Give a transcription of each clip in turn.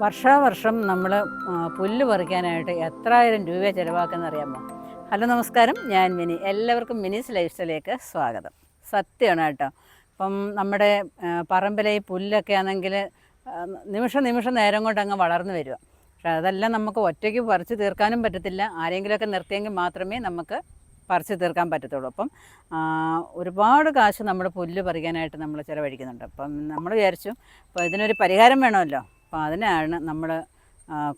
വർഷാവർഷം നമ്മൾ പുല്ല് പറിക്കാനായിട്ട് എത്രായിരം രൂപ ചിലവാക്കുന്നത് അറിയാമോ? ഹലോ നമസ്കാരം, ഞാൻ മിനി. എല്ലാവർക്കും മിനീസ് ലൈഫ് സ്റ്റൈലിലേക്ക് സ്വാഗതം. സത്യമാണ് കേട്ടോ. ഇപ്പം നമ്മുടെ പറമ്പിലെ ഈ പുല്ലൊക്കെ ആണെങ്കിൽ നിമിഷം നേരം കൊണ്ട് അങ്ങ് വളർന്നു വരിക. പക്ഷേ അതെല്ലാം നമുക്ക് ഒറ്റയ്ക്ക് പറിച്ച് തീർക്കാനും പറ്റത്തില്ല. ആരെങ്കിലുമൊക്കെ നിർത്തിയെങ്കിൽ മാത്രമേ നമുക്ക് പറിച്ച് തീർക്കാൻ പറ്റത്തുള്ളൂ. അപ്പം ഒരുപാട് കാശ് നമ്മൾ പുല്ല് പറിക്കാനായിട്ട് നമ്മൾ ചിലവഴിക്കുന്നുണ്ട്. അപ്പം നമ്മൾ വിചാരിച്ചു അപ്പോൾ ഇതിനൊരു പരിഹാരം വേണമല്ലോ. അപ്പോൾ അതിനാണ് നമ്മൾ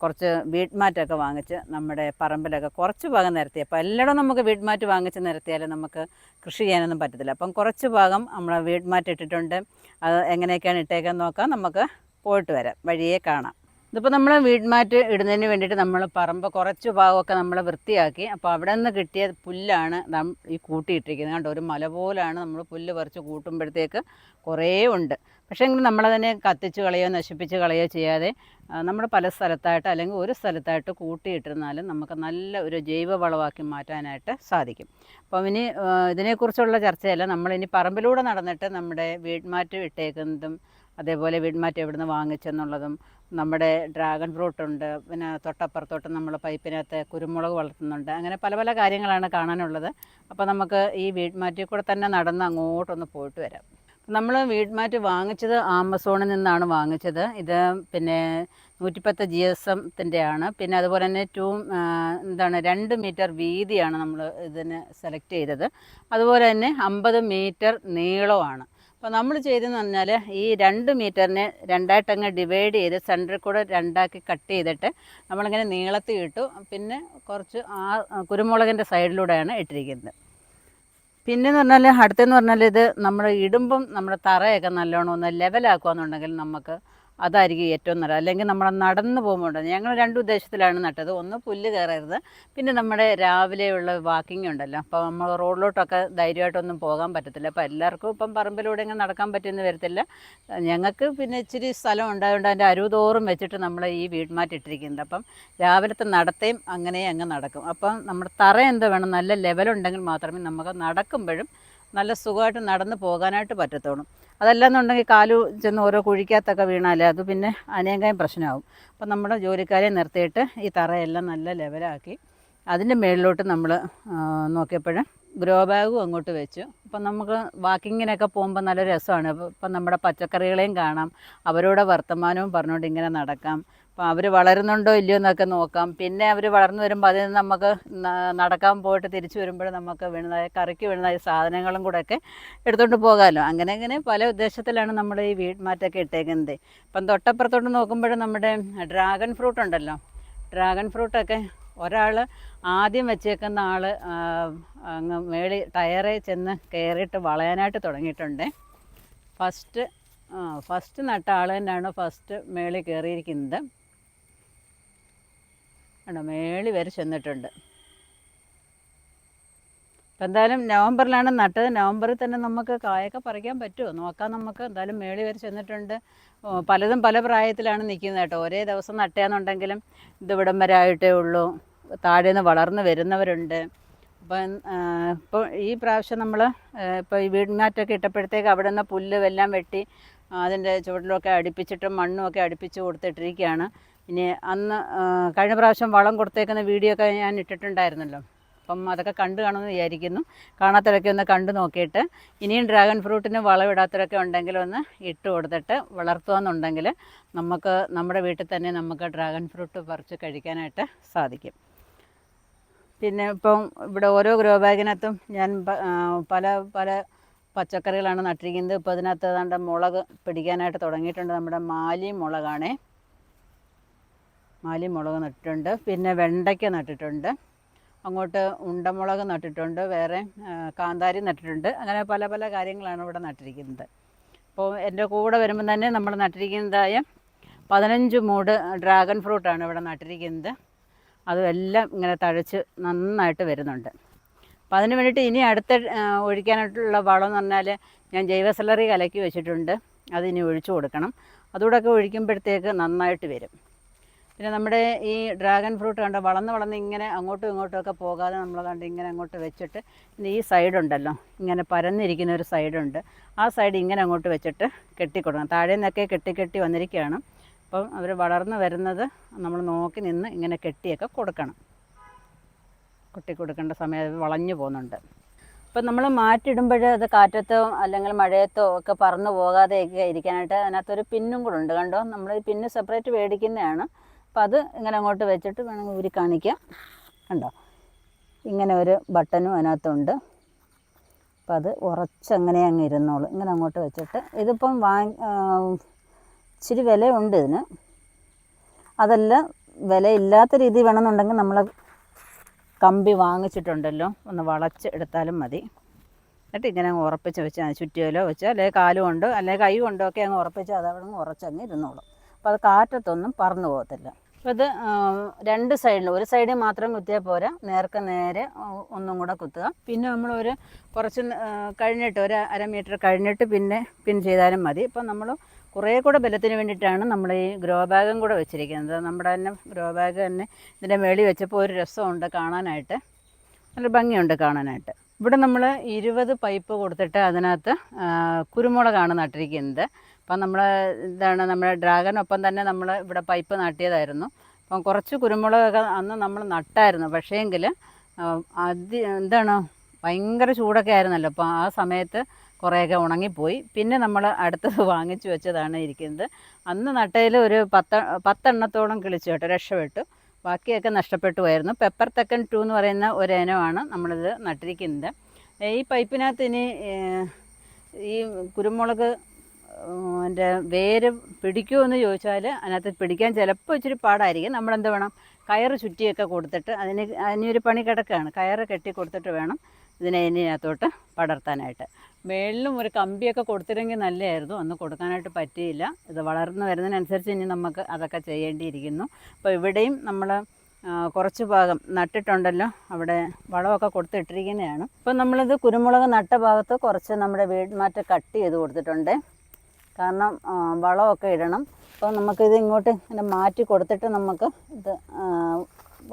കുറച്ച് വീട്ട് മാറ്റൊക്കെ വാങ്ങിച്ച് നമ്മുടെ പറമ്പിലൊക്കെ കുറച്ച് ഭാഗം നിരത്തി. അപ്പോൾ എല്ലായിടും നമുക്ക് വീട്ട് മാറ്റ് വാങ്ങിച്ച് നിരത്തിയാൽ നമുക്ക് കൃഷി ചെയ്യാനൊന്നും പറ്റത്തില്ല. അപ്പം കുറച്ച് ഭാഗം നമ്മൾ വീട്ട് മാറ്റ് ഇട്ടിട്ടുണ്ട്. അത് എങ്ങനെയൊക്കെയാണ് ഇട്ടേക്കെന്ന് നോക്കാം. നമുക്ക് പോയിട്ട് വരാം, വഴിയേ കാണാം. ഇതിപ്പോൾ നമ്മൾ വീട്ട് മാറ്റ് ഇടുന്നതിന് വേണ്ടിയിട്ട് നമ്മൾ പറമ്പ് കുറച്ച് ഭാഗമൊക്കെ നമ്മൾ വൃത്തിയാക്കി. അപ്പോൾ അവിടെ നിന്ന് കിട്ടിയ പുല്ലാണ് ഈ കൂട്ടിയിട്ടിരിക്കുന്നത്. കണ്ടോ, ഒരു മല പോലാണ് നമ്മൾ പുല്ല് പറിച്ച് കൂട്ടുമ്പോഴത്തേക്ക് കുറേ ഉണ്ട്. പക്ഷേ എങ്കിൽ നമ്മളതിനെ കത്തിച്ച് കളയോ നശിപ്പിച്ച് കളയോ ചെയ്യാതെ നമ്മൾ പല സ്ഥലത്തായിട്ട് അല്ലെങ്കിൽ ഒരു സ്ഥലത്തായിട്ട് കൂട്ടിയിട്ടിരുന്നാലും നമുക്ക് നല്ല ഒരു ജൈവ വളമാക്കി മാറ്റാനായിട്ട് സാധിക്കും. അപ്പം ഇനി ഇതിനെക്കുറിച്ചുള്ള ചർച്ചയല്ല, നമ്മളിനി പറമ്പിലൂടെ നടന്നിട്ട് നമ്മുടെ വീട്ട് മാറ്റ് ഇട്ടേക്കുന്നതും അതേപോലെ വീട്ട് മാറ്റ് എവിടുന്ന് വാങ്ങിച്ചെന്നുള്ളതും, നമ്മുടെ ഡ്രാഗൺ ഫ്രൂട്ട് ഉണ്ട്, പിന്നെ തൊട്ടപ്പുറത്തോട്ട് നമ്മൾ പൈപ്പിനകത്ത് കുരുമുളക് വളർത്തുന്നുണ്ട്. അങ്ങനെ പല പല കാര്യങ്ങളാണ് കാണാനുള്ളത്. അപ്പോൾ നമുക്ക് ഈ വീട്ട് മാറ്റിൽ കൂടെ തന്നെ നടന്ന് അങ്ങോട്ടൊന്ന് പോയിട്ട് വരാം. നമ്മൾ വീട്ട് മാറ്റ് വാങ്ങിച്ചത് ആമസോണിൽ നിന്നാണ് വാങ്ങിച്ചത്. ഇത് പിന്നെ 110 GSM-ത്തിൻ്റെ ആണ്. പിന്നെ അതുപോലെ തന്നെ 2 മീറ്റർ വീതിയാണ് നമ്മൾ ഇതിന് സെലക്ട് ചെയ്തത്. അതുപോലെ തന്നെ 50 മീറ്റർ നീളമാണ്. അപ്പോൾ നമ്മൾ ചെയ്തതെന്ന് പറഞ്ഞാൽ ഈ 2 മീറ്ററിനെ രണ്ടായിട്ടങ്ങ് ഡിവൈഡ് ചെയ്ത് സെൻറ്ററിൽ കൂടെ രണ്ടാക്കി കട്ട് ചെയ്തിട്ട് നമ്മളിങ്ങനെ നീളത്തിൽ ഇട്ടു. പിന്നെ കുറച്ച് കുരുമുളകിൻ്റെ സൈഡിലൂടെയാണ് ഇട്ടിരിക്കുന്നത്. പിന്നെയെന്ന് പറഞ്ഞാൽ അടുത്തെന്ന് പറഞ്ഞാൽ ഇത് നമ്മൾ ഇടുമ്പം നമ്മുടെ തറയൊക്കെ നല്ലോണം ഒന്ന് ലെവലാക്കുകയെന്നുണ്ടെങ്കിൽ നമുക്ക് അതായിരിക്കും ഏറ്റവും നല്ലത്. അല്ലെങ്കിൽ നമ്മൾ നടന്ന് പോകുമ്പോൾ ഞങ്ങൾ 2 ഉദ്ദേശത്തിലാണ് നട്ടത്. ഒന്ന് പുല്ല് കയറരുത്, പിന്നെ നമ്മുടെ രാവിലെയുള്ള വാക്കിംഗ് ഉണ്ടല്ലോ. അപ്പോൾ നമ്മൾ റോഡിലോട്ടൊക്കെ ധൈര്യമായിട്ടൊന്നും പോകാൻ പറ്റത്തില്ല. അപ്പോൾ എല്ലാവർക്കും ഇപ്പം പറമ്പിലൂടെ ഇങ്ങനെ നടക്കാൻ പറ്റിയെന്ന് വരത്തില്ല. ഞങ്ങൾക്ക് പിന്നെ ഇച്ചിരി സ്ഥലം ഉണ്ടായതുകൊണ്ട് അതിൻ്റെ അരുതോറും വെച്ചിട്ട് നമ്മൾ ഈ വീട്ട് മാറ്റിട്ടിരിക്കുന്നത്. അപ്പം രാവിലത്തെ നടത്തയും അങ്ങനെ അങ്ങ് നടക്കും. അപ്പം നമ്മുടെ തറ എന്താ വേണം, നല്ല ലെവലുണ്ടെങ്കിൽ മാത്രമേ നമുക്ക് നടക്കുമ്പോഴും നല്ല സുഖമായിട്ട് നടന്ന് പോകാനായിട്ട് പറ്റത്തുള്ളൂ. അതല്ലാന്നുണ്ടെങ്കിൽ കാലു ചെന്ന് ഓരോ കുഴിക്കകത്തൊക്കെ വീണാൽ അത് പിന്നെ അനേകം പ്രശ്നമാകും. അപ്പം നമ്മുടെ ജോലിക്കാരെ നിർത്തിയിട്ട് ഈ തറയെല്ലാം നല്ല ലെവലാക്കി അതിൻ്റെ മുകളിലോട്ട് നമ്മൾ നോക്കിയപ്പോൾ ഗ്രോ ബാഗും അങ്ങോട്ട് വെച്ചു. അപ്പം നമുക്ക് വാക്കിങ്ങിനൊക്കെ പോകുമ്പോൾ നല്ല രസമാണ്. ഇപ്പം നമ്മുടെ പച്ചക്കറികളെയും കാണാം, അവരോട് വർത്തമാനവും പറഞ്ഞുകൊണ്ട് ഇങ്ങനെ നടക്കാം. അപ്പോൾ അവർ വളരുന്നുണ്ടോ ഇല്ലയോ എന്നൊക്കെ നോക്കാം. പിന്നെ അവർ വളർന്നു വരുമ്പോൾ അതിൽ നിന്ന് നമുക്ക് നടക്കാൻ പോയിട്ട് തിരിച്ചു വരുമ്പോൾ നമുക്ക് വീണതായ കറിക്ക് വീണതായ സാധനങ്ങളും കൂടെയൊക്കെ എടുത്തുകൊണ്ട് പോകാമല്ലോ. അങ്ങനെ പല ഉദ്ദേശത്തിലാണ് നമ്മൾ ഈ വീട്ട് മാറ്റൊക്കെ ഇട്ടേക്കുന്നത്. ഇപ്പം തൊട്ടപ്പുറത്തോട്ട് നോക്കുമ്പോൾ നമ്മുടെ ഡ്രാഗൺ ഫ്രൂട്ട് ഉണ്ടല്ലോ, ഡ്രാഗൺ ഫ്രൂട്ടൊക്കെ ഒരാൾ ആദ്യം വെച്ചേക്കുന്ന ആൾ അങ്ങ് മേളിൽ ടയറിൽ ചെന്ന് കയറിയിട്ട് വളയാനായിട്ട് തുടങ്ങിയിട്ടുണ്ട്. ഫസ്റ്റ് നട്ട ആൾ തന്നെയാണ് ഫസ്റ്റ് മേളിൽ കയറിയിരിക്കുന്നത്. ആണോ, മേളിൽ വരെ ചെന്നിട്ടുണ്ട്. അപ്പം എന്തായാലും നവംബറിലാണ് നട്ടത്. നവംബറിൽ തന്നെ നമുക്ക് കായൊക്കെ പറിക്കാൻ പറ്റുമോ നോക്കാം നമുക്ക്. എന്തായാലും മേളിൽ വരെ ചെന്നിട്ടുണ്ട്. പലതും പല പ്രായത്തിലാണ് നിൽക്കുന്നത് കേട്ടോ. ഒരേ ദിവസം നട്ടയാണെന്നുണ്ടെങ്കിലും ഇതിവിടം വരെ ആയിട്ടേ ഉള്ളൂ. താഴെ നിന്ന് വളർന്ന് വരുന്നവരുണ്ട്. അപ്പം ഇപ്പോൾ ഈ പ്രാവശ്യം നമ്മൾ ഇപ്പോൾ ഈ വീട്ട് മാറ്റൊക്കെ ഇട്ടപ്പോഴത്തേക്ക് അവിടെ നിന്ന് പുല്ല് എല്ലാം വെട്ടി അതിൻ്റെ ചുവട്ടിലൊക്കെ അടുപ്പിച്ചിട്ട് മണ്ണുമൊക്കെ അടുപ്പിച്ച് കൊടുത്തിട്ടിരിക്കുകയാണ്. ഇനി അന്ന് കഴിഞ്ഞ പ്രാവശ്യം വളം കൊടുത്തേക്കുന്ന വീഡിയോ ഒക്കെ ഞാൻ ഇട്ടിട്ടുണ്ടായിരുന്നല്ലോ. അപ്പം അതൊക്കെ കണ്ടു കാണുമെന്ന് വിചാരിക്കുന്നു. കാണാത്തവരൊക്കെ ഒന്ന് കണ്ടു നോക്കിയിട്ട് ഇനിയും ഡ്രാഗൺ ഫ്രൂട്ടിന് വളമിടാത്തവരൊക്കെ ഉണ്ടെങ്കിൽ ഒന്ന് ഇട്ട് കൊടുത്തിട്ട് വളർത്തുകയെന്നുണ്ടെങ്കിൽ നമുക്ക് നമ്മുടെ വീട്ടിൽ തന്നെ നമുക്ക് ഡ്രാഗൺ ഫ്രൂട്ട് പറിച്ച് കഴിക്കാനായിട്ട് സാധിക്കും. പിന്നെ ഇപ്പം ഇവിടെ ഓരോ ഗ്രോ ബാഗിനകത്തും ഞാൻ പല പച്ചക്കറികളാണ് നട്ടിരിക്കുന്നത്. ഇപ്പോൾ അതിനകത്ത് ഏതാണ്ട് മുളക് പിടിക്കാനായിട്ട് തുടങ്ങിയിട്ടുണ്ട്. നമ്മുടെ മാലി മുളക് നട്ടിട്ടുണ്ട്. പിന്നെ വെണ്ടയ്ക്ക നട്ടിട്ടുണ്ട്. അങ്ങോട്ട് ഉണ്ടമുളക് നട്ടിട്ടുണ്ട്. വേറെ കാന്താരി നട്ടിട്ടുണ്ട്. അങ്ങനെ പല പല കാര്യങ്ങളാണ് ഇവിടെ നട്ടിരിക്കുന്നത്. അപ്പോൾ എൻ്റെ കൂടെ വരുമ്പം തന്നെ നമ്മൾ നട്ടിരിക്കുന്നതായ 15 മൂട് ഡ്രാഗൺ ഫ്രൂട്ടാണ് ഇവിടെ നട്ടിരിക്കുന്നത്. അതുമെല്ലാം ഇങ്ങനെ തഴച്ച് നന്നായിട്ട് വരുന്നുണ്ട്. അപ്പോൾ അതിന് വേണ്ടിയിട്ട് ഇനി അടുത്ത ഒഴിക്കാനായിട്ടുള്ള വളം എന്ന് പറഞ്ഞാൽ ഞാൻ ജൈവ സ്ലറി കലക്കി വെച്ചിട്ടുണ്ട്. അതിനി ഒഴിച്ചു കൊടുക്കണം. അതുകൂടെയൊക്കെ ഒഴിക്കുമ്പോഴത്തേക്ക് നന്നായിട്ട് വരും. പിന്നെ നമ്മുടെ ഈ ഡ്രാഗൺ ഫ്രൂട്ട് കണ്ട വളർന്ന് ഇങ്ങനെ അങ്ങോട്ടും ഇങ്ങോട്ടുമൊക്കെ പോകാതെ നമ്മൾ കണ്ട് ഇങ്ങനെ അങ്ങോട്ട് വെച്ചിട്ട് പിന്നെ ഈ സൈഡുണ്ടല്ലോ ഇങ്ങനെ പരന്നിരിക്കുന്ന ഒരു സൈഡുണ്ട്. ആ സൈഡ് ഇങ്ങനെ അങ്ങോട്ട് വെച്ചിട്ട് കെട്ടിക്കൊടുക്കണം. താഴെ നിന്നൊക്കെ കെട്ടി വന്നിരിക്കുകയാണ്. അപ്പം അവർ വളർന്നു വരുന്നത് നമ്മൾ നോക്കി നിന്ന് ഇങ്ങനെ കെട്ടിയൊക്കെ കൊടുക്കണം. കൊടുക്കേണ്ട സമയം അത് വളഞ്ഞു പോകുന്നുണ്ട്. അപ്പം നമ്മൾ മാറ്റിയിടുമ്പോൾ അത് കാറ്റത്തോ അല്ലെങ്കിൽ മഴയത്തോ ഒക്കെ പറന്നു പോകാതെയൊക്കെ ഇരിക്കാനായിട്ട് അതിനകത്തൊരു പിന്നും കൂടെ ഉണ്ട്. കണ്ടോ, നമ്മൾ ഈ പിന്ന് സെപ്പറേറ്റ് മേടിക്കുന്നതാണ്. അപ്പം അത് ഇങ്ങനെ അങ്ങോട്ട് വെച്ചിട്ട് വേണമെങ്കിൽ ഊരി കാണിക്കാം. കണ്ടോ, ഇങ്ങനെ ഒരു ബട്ടണും അതിനകത്തുണ്ട്. അപ്പം അത് ഉറച്ചങ്ങനെ അങ്ങ് ഇരുന്നോളൂ. ഇങ്ങനെ അങ്ങോട്ട് വെച്ചിട്ട് ഇതിപ്പം ഇച്ചിരി വിലയുണ്ട് ഇതിന്. അതല്ല, വിലയില്ലാത്ത രീതി വേണമെന്നുണ്ടെങ്കിൽ നമ്മൾ കമ്പി വാങ്ങിച്ചിട്ടുണ്ടല്ലോ, ഒന്ന് വളച്ച് എടുത്താലും മതി. എന്നിട്ട് ഇങ്ങനെ അങ്ങ് ഉറപ്പിച്ച് വെച്ചാൽ ചുറ്റിയല്ലോ വെച്ചാൽ അല്ലെങ്കിൽ കാല് കൊണ്ടോ അല്ലെങ്കിൽ കൈ കൊണ്ടോ ഒക്കെ അങ്ങ് ഉറപ്പിച്ചാൽ അതവിടെ നിന്ന് ഉറച്ചങ്ങ് ഇരുന്നോളും. അപ്പോൾ അത് കാറ്റത്തൊന്നും പറന്നു പോകത്തില്ല. അപ്പോൾ ഇത് രണ്ട് സൈഡിലും, ഒരു സൈഡിൽ മാത്രം കുത്തിയാൽ പോരാ, നേരെ ഒന്നും കൂടെ കുത്തുക. പിന്നെ നമ്മൾ കുറച്ച് കഴിഞ്ഞിട്ട് ഒരു 1/2 മീറ്റർ കഴിഞ്ഞിട്ട് പിന്നെ പിൻ ചെയ്താലും മതി. ഇപ്പം നമ്മൾ കുറേ കൂടെ ബലത്തിന് വേണ്ടിയിട്ടാണ് നമ്മൾ ഈ ഗ്രോ ബാഗും കൂടെ വെച്ചിരിക്കുന്നത്. നമ്മുടെ തന്നെ ഗ്രോ ബാഗ് തന്നെ ഇതിൻ്റെ മേളിൽ വെച്ചപ്പോൾ ഒരു രസമുണ്ട് കാണാനായിട്ട്, നല്ല ഭംഗിയുണ്ട് കാണാനായിട്ട്. ഇവിടെ നമ്മൾ 20 പൈപ്പ് കൊടുത്തിട്ട് അതിനകത്ത് കുരുമുളകാണ് നട്ടിരിക്കുന്നത്. അപ്പം നമ്മുടെ ഡ്രാഗനൊപ്പം തന്നെ നമ്മൾ ഇവിടെ പൈപ്പ് നട്ടിയതായിരുന്നു. അപ്പം കുറച്ച് കുരുമുളകൊക്കെ അന്ന് നമ്മൾ നട്ടായിരുന്നു. പക്ഷേങ്കിൽ ഭയങ്കര ചൂടൊക്കെ ആയിരുന്നല്ലോ. അപ്പോൾ ആ സമയത്ത് കുറേയൊക്കെ ഉണങ്ങിപ്പോയി. പിന്നെ നമ്മൾ അടുത്തത് വാങ്ങിച്ചു വെച്ചതാണ് ഇരിക്കുന്നത്. അന്ന് നട്ടതിൽ ഒരു 10 എണ്ണത്തോളം കിളിച്ചു കേട്ടോ, രക്ഷപ്പെട്ടു. ബാക്കിയൊക്കെ നഷ്ടപ്പെട്ടു പോയിരുന്നു. പെപ്പർ തെക്കൻ 2 എന്ന് പറയുന്ന ഒരു ഇനമാണ് നമ്മളിത് നട്ടിരിക്കുന്നത്. ഈ പൈപ്പിനകത്ത് ഇനി ഈ കുരുമുളക് എൻ്റെ വേര് പിടിക്കുമോ എന്ന് ചോദിച്ചാൽ അതിനകത്ത് പിടിക്കാൻ ചിലപ്പോൾ ഇച്ചിരി പാടായിരിക്കും. നമ്മളെന്ത് വേണം, കയറ് ചുറ്റിയൊക്കെ കൊടുത്തിട്ട് അതിനൊരു പണി കിടക്കുകയാണ്. കയറ് കെട്ടി കൊടുത്തിട്ട് വേണം ഇതിനകത്തോട്ട് പടർത്താനായിട്ട്. മേളിലും ഒരു കമ്പിയൊക്കെ കൊടുത്തിരുന്നെങ്കിൽ നല്ലതായിരുന്നു. അന്ന് കൊടുക്കാനായിട്ട് പറ്റിയില്ല. ഇത് വളർന്നു വരുന്നതിനനുസരിച്ച് ഇനി നമുക്ക് അതൊക്കെ ചെയ്യേണ്ടിയിരിക്കുന്നു. അപ്പോൾ ഇവിടെയും നമ്മൾ കുറച്ച് ഭാഗം നട്ടിട്ടുണ്ടല്ലോ, അവിടെ വളമൊക്കെ കൊടുത്തിട്ടിരിക്കുന്നതാണ്. ഇപ്പം നമ്മളിത് കുരുമുളക് നട്ട ഭാഗത്ത് കുറച്ച് നമ്മുടെ വീട്മാറ്റ് കട്ട് ചെയ്ത് കൊടുത്തിട്ടുണ്ട്. കാരണം വളമൊക്കെ ഇടണം. അപ്പോൾ നമുക്കിത് ഇങ്ങോട്ട് ഇങ്ങനെ മാറ്റി കൊടുത്തിട്ട് നമുക്ക് ഇത്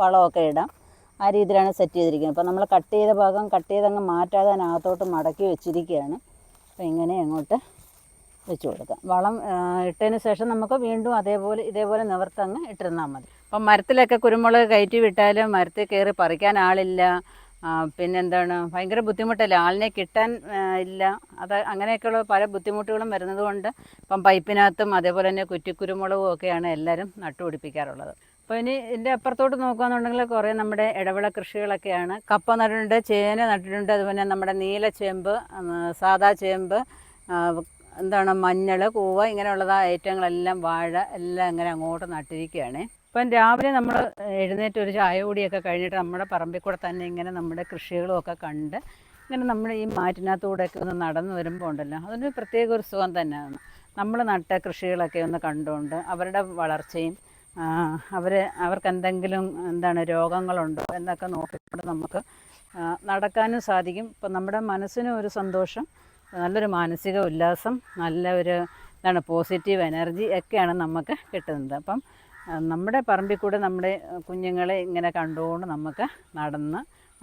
വളമൊക്കെ ഇടാം. ആ രീതിയിലാണ് സെറ്റ് ചെയ്തിരിക്കുന്നത്. അപ്പോൾ നമ്മൾ കട്ട് ചെയ്ത ഭാഗം കട്ട് ചെയ്തങ്ങ് മാറ്റാതെ അതിനകത്തോട്ട് മടക്കി വെച്ചിരിക്കുകയാണ്. അപ്പോൾ ഇങ്ങനെ അങ്ങോട്ട് വെച്ച് കൊടുക്കാം. വളം ഇട്ടതിന് ശേഷം നമുക്ക് വീണ്ടും ഇതേപോലെ നിവർത്തങ്ങ് ഇട്ടിരുന്നാൽ മതി. അപ്പം മരത്തിലൊക്കെ കുരുമുളക് കയറ്റി വിട്ടാൽ മരത്തിൽ കയറി പറിക്കാൻ ആളില്ല. പിന്നെന്താണ്, ഭയങ്കര ബുദ്ധിമുട്ടല്ലേ, ആളിനെ കിട്ടാൻ ഇല്ല. അങ്ങനെയൊക്കെയുള്ള പല ബുദ്ധിമുട്ടുകളും വരുന്നത് കൊണ്ട് ഇപ്പം പൈപ്പിനകത്തും അതേപോലെ തന്നെ കുറ്റിക്കുരുമുളകും ഒക്കെയാണ് എല്ലാവരും നട്ടുപിടിപ്പിക്കാറുള്ളത്. അപ്പോൾ ഇനി ഇതിൻ്റെ അപ്പുറത്തോട്ട് നോക്കുകയാണെന്നുണ്ടെങ്കിൽ കുറേ നമ്മുടെ ഇടവിള കൃഷികളൊക്കെയാണ്. കപ്പ നട്ടിട്ടുണ്ട്, ചേന നട്ടിട്ടുണ്ട്, അതുപോലെ നമ്മുടെ നീലച്ചേമ്പ്, സാദാ ചേമ്പ്, മഞ്ഞൾ, കൂവ, ഇങ്ങനെയുള്ള ഐറ്റങ്ങളെല്ലാം, വാഴ എല്ലാം ഇങ്ങനെ അങ്ങോട്ട് നട്ടിരിക്കുകയാണ്. ഇപ്പം രാവിലെ നമ്മൾ എഴുന്നേറ്റ് ഒരു ചായ കൂടിയൊക്കെ കഴിഞ്ഞിട്ട് നമ്മുടെ പറമ്പിൽ കൂടെ തന്നെ ഇങ്ങനെ നമ്മുടെ കൃഷികളും ഒക്കെ കണ്ട് ഇങ്ങനെ നമ്മൾ ഈ മാറ്റിനകത്തൂടെയൊക്കെ ഒന്ന് നടന്നു വരുമ്പോൾ ഉണ്ടല്ലോ, അതൊരു പ്രത്യേക ഒരു സുഖം തന്നെയാണ്. നമ്മൾ നട്ട കൃഷികളൊക്കെ ഒന്ന് കണ്ടുകൊണ്ട് അവരുടെ വളർച്ചയും അവർക്ക് എന്തെങ്കിലും രോഗങ്ങളുണ്ടോ എന്നൊക്കെ നോക്കിക്കൊണ്ട് നമുക്ക് നടക്കാനും സാധിക്കും. ഇപ്പം നമ്മുടെ മനസ്സിനും ഒരു സന്തോഷം, നല്ലൊരു മാനസിക ഉല്ലാസം, നല്ല ഒരു പോസിറ്റീവ് എനർജി ഒക്കെയാണ് നമുക്ക് കിട്ടുന്നത്. അപ്പം നമ്മുടെ പറമ്പിൽ കൂടെ നമ്മുടെ കുഞ്ഞുങ്ങളെ ഇങ്ങനെ കണ്ടുകൊണ്ട് നമുക്ക് നടന്ന്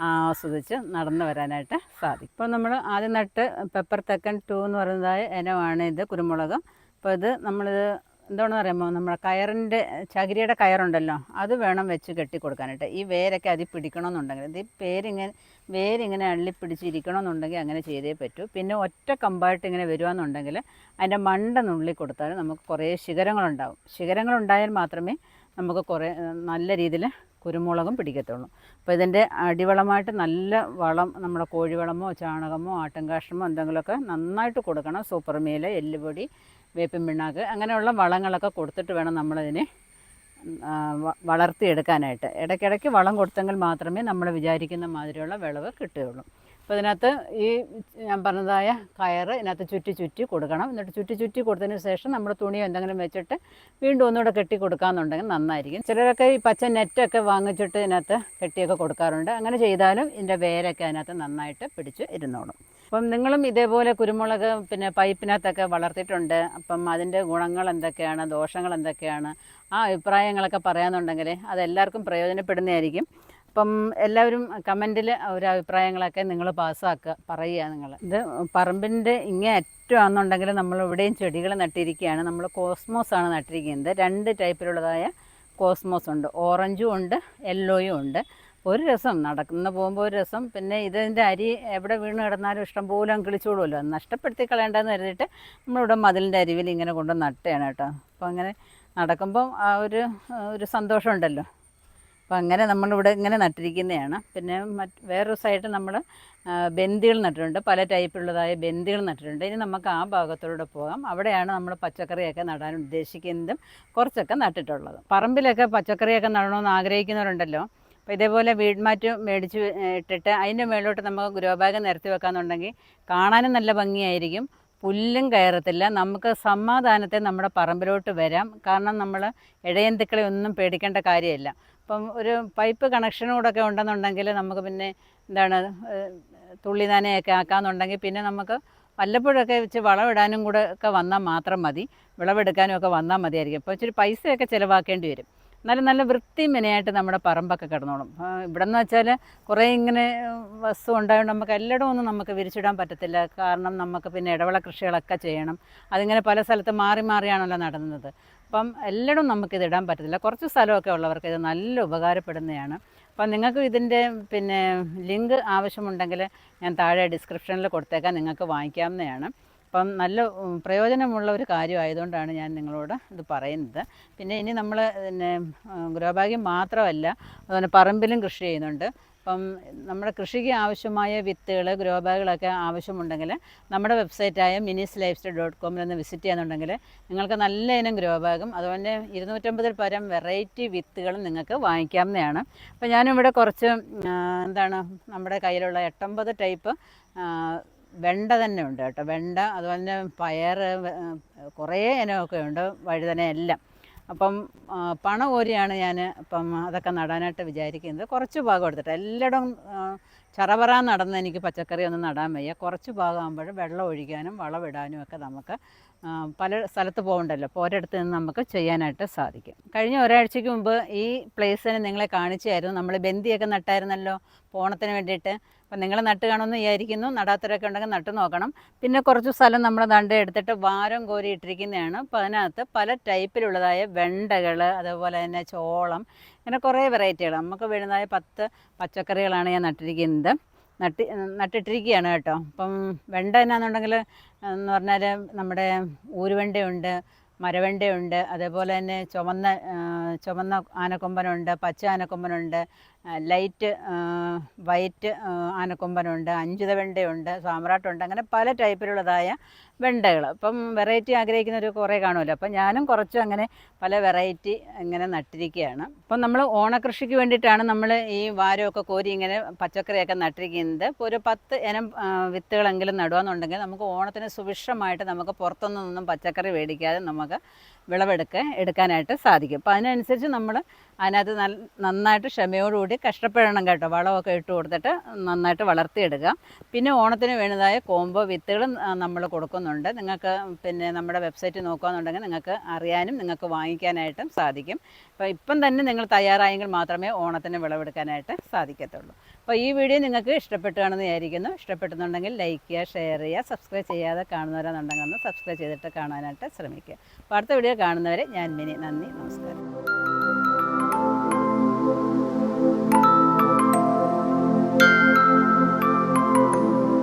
ആസ്വദിച്ച് നടന്നു വരാനായിട്ട് സാധിക്കും. ഇപ്പോൾ നമ്മൾ ആദ്യം നട്ട് പെപ്പർ തെക്കൻ 2 എന്ന് പറയുന്നതായ ഇനമാണ് ഇത്, കുരുമുളക്. അപ്പോൾ ഇത് നമ്മളിത് എന്താണെന്ന് അറിയാമോ, നമ്മുടെ ചകിരിയുടെ കയറുണ്ടല്ലോ, അത് വേണം വെച്ച് കെട്ടി കൊടുക്കാനായിട്ട്. ഈ വേരൊക്കെ അതിൽ പിടിക്കണമെന്നുണ്ടെങ്കിൽ, ഇത് വേരിങ്ങനെ അള്ളിപ്പിടിച്ചിരിക്കണമെന്നുണ്ടെങ്കിൽ അങ്ങനെ ചെയ്തേ പറ്റൂ. പിന്നെ ഒറ്റ കമ്പായിട്ട് ഇങ്ങനെ വരുവാന്നുണ്ടെങ്കിൽ അതിൻ്റെ മണ്ട നുള്ളി കൊടുത്താൽ നമുക്ക് കുറേ ശിഖരങ്ങളുണ്ടാവും. ശിഖരങ്ങളുണ്ടായാൽ മാത്രമേ നമുക്ക് കുറേ നല്ല രീതിയിൽ കുരുമുളകും പിടിക്കത്തുള്ളൂ. അപ്പോൾ ഇതിൻ്റെ അടിവളമായിട്ട് നല്ല വളം, നമ്മുടെ കോഴിവളമോ ചാണകമോ ആട്ടുംകാഷ്ടമോ എന്തെങ്കിലുമൊക്കെ നന്നായിട്ട് കൊടുക്കണം. സൂപ്പർ മീൽ, എല്ലുപൊടി, വേപ്പിൻ പിണ്ണാക്ക്, അങ്ങനെയുള്ള വളങ്ങളൊക്കെ കൊടുത്തിട്ട് വേണം നമ്മളതിനെ വളർത്തിയെടുക്കാനായിട്ട്. ഇടയ്ക്കിടയ്ക്ക് വളം കൊടുത്തെങ്കിൽ മാത്രമേ നമ്മൾ വിചാരിക്കുന്ന മാതിരിയുള്ള വിളവ് കിട്ടുകയുള്ളൂ. അപ്പോൾ ഇതിനകത്ത് ഈ ഞാൻ പറഞ്ഞതായ കയറ് ഇതിനകത്ത് ചുറ്റി കൊടുക്കണം. എന്നിട്ട് ചുറ്റി കൊടുത്തതിന് ശേഷം നമ്മൾ തുണിയോ എന്തെങ്കിലും വെച്ചിട്ട് വീണ്ടും ഒന്നുകൂടെ കെട്ടി കൊടുക്കാമെന്നുണ്ടെങ്കിൽ നന്നായിരിക്കും. ചിലരൊക്കെ ഈ പച്ച നെറ്റൊക്കെ വാങ്ങിച്ചിട്ട് ഇതിനകത്ത് കെട്ടിയൊക്കെ കൊടുക്കാറുണ്ട്. അങ്ങനെ ചെയ്താലും ഇതിൻ്റെ വേരൊക്കെ അതിനകത്ത് നന്നായിട്ട് പിടിച്ച് ഇരുന്നോളും. അപ്പം നിങ്ങളും ഇതേപോലെ കുരുമുളക് പിന്നെ പൈപ്പിനകത്തൊക്കെ വളർത്തിയിട്ടുണ്ട്. അപ്പം അതിൻ്റെ ഗുണങ്ങൾ എന്തൊക്കെയാണ്, ദോഷങ്ങൾ എന്തൊക്കെയാണ്, ആ അഭിപ്രായങ്ങളൊക്കെ പറയാമെന്നുണ്ടെങ്കിൽ അതെല്ലാവർക്കും പ്രയോജനപ്പെടുന്നതായിരിക്കും. അപ്പം എല്ലാവരും കമൻറ്റിൽ ഒരു അഭിപ്രായങ്ങളൊക്കെ നിങ്ങൾ പാസ്സാക്കുക, പറയുക നിങ്ങൾ. ഇത് പറമ്പിൻ്റെ ഇങ്ങനെ അറ്റമാണെന്നുണ്ടെങ്കിൽ നമ്മൾ ഇവിടെയും ചെടികൾ നട്ടിരിക്കുകയാണ്. നമ്മൾ കോസ്മോസ് ആണ് നട്ടിരിക്കുന്നത്. 2 ടൈപ്പിലുള്ളതായ കോസ്മോസ് ഉണ്ട്, ഓറഞ്ചും ഉണ്ട്, യെല്ലോയും ഉണ്ട്. ഒരു രസം നടക്കുന്ന പോകുമ്പോൾ ഒരു രസം. പിന്നെ ഇതിൻ്റെ അരി എവിടെ വീണ് കിടന്നാലും ഇഷ്ടംപോലെ കിളിച്ചോളുമല്ലോ, നഷ്ടപ്പെടുത്തി കളയേണ്ടതെന്ന് കരുതിയിട്ട് നമ്മളിവിടെ മതിലിൻ്റെ അരിവിൽ ഇങ്ങനെ കൊണ്ട് നട്ടുകയാണ് കേട്ടോ. അപ്പോൾ അങ്ങനെ നടക്കുമ്പം ആ ഒരു സന്തോഷമുണ്ടല്ലോ. അപ്പോൾ അങ്ങനെ നമ്മളിവിടെ ഇങ്ങനെ നട്ടിരിക്കുന്നതാണ്. പിന്നെ വേറൊരു സൈഡ് നമ്മൾ ബന്ദികൾ നട്ടിട്ടുണ്ട്, പല ടൈപ്പിലുള്ളതായ ബന്ദികൾ നട്ടിട്ടുണ്ട്. ഇനി നമുക്ക് ആ ഭാഗത്തോടെ പോകാം. അവിടെയാണ് നമ്മൾ പച്ചക്കറിയൊക്കെ നടാൻ ഉദ്ദേശിക്കുന്നതും കുറച്ചൊക്കെ നട്ടിട്ടുള്ളത്. പറമ്പിലൊക്കെ പച്ചക്കറിയൊക്കെ നടണമെന്ന് ആഗ്രഹിക്കുന്നവരുണ്ടല്ലോ. അപ്പോൾ ഇതേപോലെ വീട് മാറ്റ് മേടിച്ച് ഇട്ടിട്ട് അതിൻ്റെ മേലോട്ട് നമുക്ക് ഗ്രോ ബാഗ് നിരത്തി വെക്കാമെന്നുണ്ടെങ്കിൽ കാണാനും നല്ല ഭംഗിയായിരിക്കും, പുല്ലും കയറത്തില്ല, നമുക്ക് സമാധാനത്തെ നമ്മുടെ പറമ്പിലോട്ട് വരാം. കാരണം നമ്മൾ ഇഴയന്തുക്കളെ ഒന്നും പേടിക്കേണ്ട കാര്യമില്ല. അപ്പം ഒരു പൈപ്പ് കണക്ഷനോടൊക്കെ ഉണ്ടെന്നുണ്ടെങ്കിൽ നമുക്ക് പിന്നെ എന്താണ് തുള്ളി നനയൊക്കെ ആക്കാമെന്നുണ്ടെങ്കിൽ പിന്നെ നമുക്ക് വല്ലപ്പോഴൊക്കെ വെച്ച് വളമിടാനും കൂടെ ഒക്കെ വന്നാൽ മാത്രം മതി, വിളവെടുക്കാനും ഒക്കെ വന്നാൽ മതിയായിരിക്കും. അപ്പോൾ ഇച്ചിരി പൈസയൊക്കെ ചിലവാക്കേണ്ടി വരും. എന്നാലും നല്ല വൃത്തിയും മെനയായിട്ട് നമ്മുടെ പറമ്പൊക്കെ കിടന്നോളും. ഇവിടെ എന്ന് വെച്ചാൽ കുറേ ഇങ്ങനെ വസ്തു ഉണ്ടായതുകൊണ്ട് നമുക്ക് എല്ലായിടവും ഒന്നും നമുക്ക് വിരിച്ചിടാൻ പറ്റത്തില്ല. കാരണം നമുക്ക് പിന്നെ ഇടവിള കൃഷികളൊക്കെ ചെയ്യണം. അതിങ്ങനെ പല സ്ഥലത്ത് മാറി മാറിയാണല്ലോ നടന്നത്. അപ്പം എല്ലായിടവും നമുക്കിത് ഇടാൻ പറ്റത്തില്ല. കുറച്ച് സ്ഥലമൊക്കെ ഉള്ളവർക്ക് ഇത് നല്ല ഉപകാരപ്പെടുന്നതാണ്. അപ്പം നിങ്ങൾക്ക് ഇതിൻ്റെ പിന്നെ ലിങ്ക് ആവശ്യമുണ്ടെങ്കിൽ ഞാൻ താഴെ ഡിസ്ക്രിപ്ഷനിൽ കൊടുത്തേക്കാൻ, നിങ്ങൾക്ക് വാങ്ങിക്കാവുന്നതാണ്. അപ്പം നല്ല പ്രയോജനമുള്ള ഒരു കാര്യമായതുകൊണ്ടാണ് ഞാൻ നിങ്ങളോട് ഇത് പറയുന്നത്. പിന്നെ ഇനി നമ്മൾ പിന്നെ ഗ്രോ ബാഗിൽ മാത്രമല്ല, അതുപോലെ പറമ്പിലും കൃഷി ചെയ്യുന്നുണ്ട്. അപ്പം നമ്മുടെ കൃഷിക്ക് ആവശ്യമായ വിത്തുകൾ, ഗ്രോ ബാഗുകളൊക്കെ ആവശ്യമുണ്ടെങ്കിൽ നമ്മുടെ വെബ്സൈറ്റായ minisLifestyle.com വിസിറ്റ് ചെയ്യുന്നുണ്ടെങ്കിൽ നിങ്ങൾക്ക് നല്ല ഇനം ഗ്രോ ബാഗും അതുപോലെ 250 പരം വെറൈറ്റി വിത്തുകളും നിങ്ങൾക്ക് വാങ്ങിക്കാവുന്നതാണ്. അപ്പോൾ ഞാനിവിടെ കുറച്ച് എന്താണ് നമ്മുടെ കയ്യിലുള്ള 89 ടൈപ്പ് വെണ്ട തന്നെ ഉണ്ട് കേട്ടോ. വെണ്ട, അതുപോലെ തന്നെ പയർ, കുറേ ഇനമൊക്കെ ഉണ്ട്, വഴുതന എല്ലാം. അപ്പം പണം കോരിയാണ് ഞാൻ ഇപ്പം അതൊക്കെ നടാനായിട്ട് വിചാരിക്കുന്നത്. കുറച്ച് ഭാഗം എടുത്തിട്ട് എല്ലായിടവും ചറപറ നടന്ന് എനിക്ക് പച്ചക്കറി ഒന്നും നടാൻ വയ്യ. കുറച്ച് ഭാഗമാകുമ്പോൾ വെള്ളം ഒഴിക്കാനും വളമിടാനും ഒക്കെ നമുക്ക് പല സ്ഥലത്ത് പോകണ്ടല്ലോ. അപ്പോൾ ഒരിടത്ത് നിന്ന് നമുക്ക് ചെയ്യാനായിട്ട് സാധിക്കും. കഴിഞ്ഞ ഒരാഴ്ചയ്ക്ക് മുമ്പ് ഈ പ്ലേസിന് നിങ്ങളെ കാണിച്ചായിരുന്നു. നമ്മൾ ബന്ദിയൊക്കെ നട്ടായിരുന്നല്ലോ ഓണത്തിന് വേണ്ടിയിട്ട്. അപ്പം നിങ്ങൾ നട്ട് കാണുമെന്ന് വിചാരിക്കുന്നു. നടാത്തവരൊക്കെ ഉണ്ടെങ്കിൽ നട്ട് നോക്കണം. പിന്നെ കുറച്ച് സ്ഥലം നമ്മൾ ദണ്ട എടുത്തിട്ട് വാരം കോരി ഇട്ടിരിക്കുന്നതാണ്. അപ്പോൾ അതിനകത്ത് പല ടൈപ്പിലുള്ളതായ വെണ്ടകൾ, അതുപോലെ തന്നെ ചോളം, അങ്ങനെ കുറേ വെറൈറ്റികൾ നമുക്ക് വരുന്നതായ 10 പച്ചക്കറികളാണ് ഞാൻ നട്ടിട്ടിരിക്കുകയാണ് കേട്ടോ. അപ്പം വെണ്ട എന്നാണെന്നുണ്ടെങ്കിൽ എന്ന് പറഞ്ഞാൽ നമ്മുടെ ഊരുവെണ്ടയുണ്ട്, മരവെണ്ടയുണ്ട്, അതേപോലെ തന്നെ ചുവന്ന ആനക്കൊമ്പനുണ്ട്, പച്ച ആനക്കൊമ്പനുണ്ട്, ലൈറ്റ് വൈറ്റ് ആനക്കൊമ്പനുണ്ട്, അഞ്ചുത വെണ്ടയുണ്ട്, സാമ്രാട്ടുണ്ട്. അങ്ങനെ പല ടൈപ്പിലുള്ളതായ വെണ്ടകൾ. അപ്പം വെറൈറ്റി ആഗ്രഹിക്കുന്നവർ കുറേ കാണുമല്ലോ. അപ്പം ഞാനും കുറച്ച് അങ്ങനെ പല വെറൈറ്റി ഇങ്ങനെ നട്ടിരിക്കുകയാണ്. അപ്പം നമ്മൾ ഓണക്കൃഷിക്ക് വേണ്ടിയിട്ടാണ് നമ്മൾ ഈ വാരമൊക്കെ കോരി ഇങ്ങനെ പച്ചക്കറിയൊക്കെ നട്ടിരിക്കുന്നത്. ഇപ്പോൾ ഒരു 10 ഇനം വിത്തുകളെങ്കിലും നടുകയെന്നുണ്ടെങ്കിൽ നമുക്ക് ഓണത്തിന് സുഭിക്ഷമായിട്ട് നമുക്ക് പുറത്തുനിന്നൊന്നും പച്ചക്കറി മേടിക്കാതെ നമുക്ക് എടുക്കാനായിട്ട് സാധിക്കും. അപ്പോൾ അതിനനുസരിച്ച് നമ്മൾ അതിനകത്ത് നന്നായിട്ട് ക്ഷമയോടുകൂടി കഷ്ടപ്പെടണം കേട്ടോ. വളമൊക്കെ ഇട്ട് കൊടുത്തിട്ട് നന്നായിട്ട് വളർത്തിയെടുക്കുക. പിന്നെ ഓണത്തിന് വേണ്ടതായ കോംബോ വിത്തുകളും നമ്മൾ കൊടുക്കുന്നുണ്ട്. നിങ്ങൾക്ക് പിന്നെ നമ്മുടെ വെബ്സൈറ്റ് നോക്കുകയെന്നുണ്ടെങ്കിൽ നിങ്ങൾക്ക് അറിയാനും നിങ്ങൾക്ക് വാങ്ങിക്കാനായിട്ടും സാധിക്കും. അപ്പോൾ ഇപ്പം തന്നെ നിങ്ങൾ തയ്യാറായെങ്കിൽ മാത്രമേ ഓണത്തിന് വിളവെടുക്കാനായിട്ട് സാധിക്കത്തുള്ളൂ. അപ്പോൾ ഈ വീഡിയോ നിങ്ങൾക്ക് ഇഷ്ടപ്പെട്ടുകയാണെന്ന് വിചാരിക്കുന്നു. ഇഷ്ടപ്പെട്ടുന്നുണ്ടെങ്കിൽ ലൈക്ക് ചെയ്യുക, ഷെയർ ചെയ്യുക, സബ്സ്ക്രൈബ് ചെയ്യാതെ കാണുന്നവരാണെന്നുണ്ടെങ്കിൽ ഒന്ന് സബ്സ്ക്രൈബ് ചെയ്തിട്ട് കാണാനായിട്ട് ശ്രമിക്കുക. അപ്പോൾ അടുത്ത വീഡിയോ കാണുന്നവരെ ഞാൻ മിനി. നന്ദി, നമസ്കാരം.